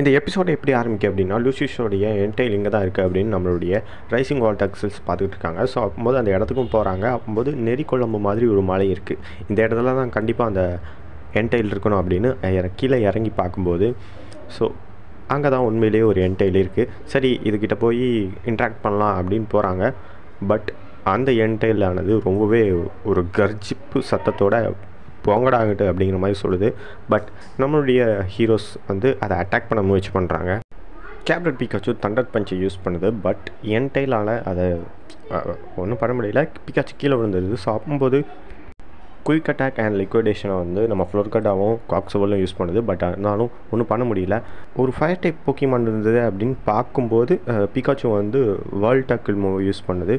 இந்த எபிசோட எப்படி ஆரம்பிக்கும் அப்படின்னா, லூசியஸோடைய என்டைல் இங்கே தான் இருக்குது அப்படின்னு நம்மளுடைய ரைசிங் வால்டக்ஸல்ஸ் பார்த்துக்கிட்டு இருக்காங்க. ஸோ அப்போது அந்த இடத்துக்கும் போகிறாங்க. அப்போது நெறிக்கொழம்பு மாதிரி ஒரு மலை இருக்குது. இந்த இடத்துல தான் கண்டிப்பாக அந்த என்டைல் இருக்கணும் அப்படின்னு கீழே இறங்கி பார்க்கும்போது, ஸோ அங்கே தான் உண்மையிலேயே ஒரு என்டைல் இருக்குது. சரி, இதுக்கிட்ட போய் இன்ட்ராக்ட் பண்ணலாம் அப்படின்னு போகிறாங்க. பட் அந்த என்டைலானது ரொம்பவே ஒரு கர்ஜிப்பு சத்தத்தோட போங்கடாங்கிட்டு அப்படிங்கிற மாதிரி சொல்லுது. பட் நம்மளுடைய ஹீரோஸ் வந்து அதை அட்டாக் பண்ண முயற்சி பண்ணுறாங்க. கேப்டன் பிகாச்சு தண்டர் பஞ்சை யூஸ் பண்ணுது. பட் என்டைலால் அதை ஒன்றும் பண்ண முடியல. பிகாச்சு கீழே விழுந்துருது. ஸோ அப்போது குயிக் அட்டாக் அண்ட் லிக்விடேஷனை வந்து நம்ம ஃப்ளோர்கட்டாவும் காக்ஸவலும் யூஸ் பண்ணுது. பட் அதனாலும் ஒன்றும் பண்ண முடியல. ஒரு ஃபயர் டைப் போக்கிமான் இருந்தது அப்படின்னு பார்க்கும்போது பிகாச்சு வந்து வேர்ல்ட் டக்கிள் மூவ் யூஸ் பண்ணுது.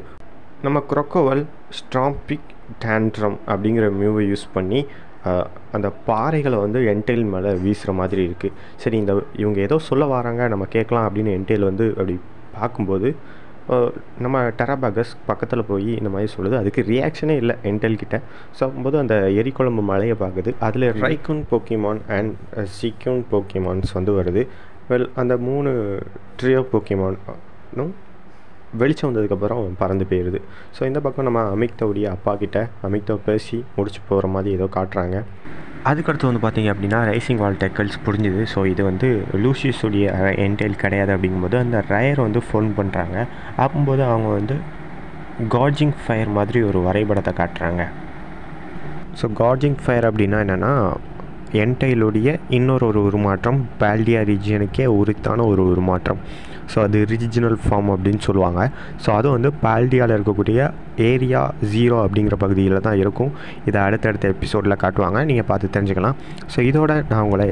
நம்ம க்ரொக்கோவல் ஸ்ட்ராம்பிக் டேண்ட்ரம் அப்படிங்கிற மூவை யூஸ் பண்ணி அந்த பாறைகளை வந்து என்டைல் மேலே வீசுகிற மாதிரி இருக்குது. சரி, இவங்க ஏதோ சொல்ல வராங்க, நம்ம கேட்கலாம் அப்படின்னு என்டைல் வந்து அப்படி பார்க்கும்போது நம்ம டெராபாகஸ் பக்கத்தில் போய் இந்த மாதிரி சொல்லுது. அதுக்கு ரியாக்ஷனே இல்லை என்டைல் கிட்ட. ஸோ அப்போது அந்த எரிக்குழம்பு மலையை பார்க்குது. அதில் ரைக்கூன் போக்கிமான் அண்ட் சீக்யூன் போக்கிமான்ஸ் வந்து வருது. அந்த 3 ட்ரியோ போக்கிமானும் வெளிச்சம் வந்ததுக்கப்புறம் பறந்து போயிடுது. ஸோ இந்த பக்கம் நம்ம அமிக்தோடைய அப்பா கிட்ட அமிக்தோ பேசி முடிச்சு போகிற மாதிரி ஏதோ காட்டுறாங்க. அதுக்கடுத்து வந்து பார்த்திங்க அப்படின்னா ரைசிங் வால்டக்ஸல்ஸ் புரிஞ்சுது. ஸோ இது வந்து லூசியஸுடைய என்டைல் கிடையாது அப்படிங்கும்போது அந்த ரயர் வந்து ஃபோன் பண்ணுறாங்க. அப்போது அவங்க வந்து கார்ஜிங் ஃபயர் மாதிரி ஒரு வரைபடத்தை காட்டுறாங்க. ஸோ கார்ஜிங் ஃபயர் அப்படின்னா என்னென்னா, என்டைலுடைய இன்னொரு உருமாற்றம், பால்டியா ரீஜியனுக்கே உரித்தான ஒரு உருமாற்றம். ஸோ அது ரீஜினல் ஃபார்ம் அப்படின்னு சொல்லுவாங்க. ஸோ அது வந்து பால்டியாவில் இருக்கக்கூடிய ஏரியா 0 அப்படிங்கிற பகுதியில் தான் இருக்கும். இதை அடுத்தடுத்த எபிசோடில் காட்டுவாங்க, நீங்கள் பார்த்து தெரிஞ்சுக்கலாம். ஸோ இதோட நான் உங்களை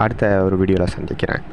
அடுத்த ஒரு வீடியோவில் சந்திக்கிறேன்.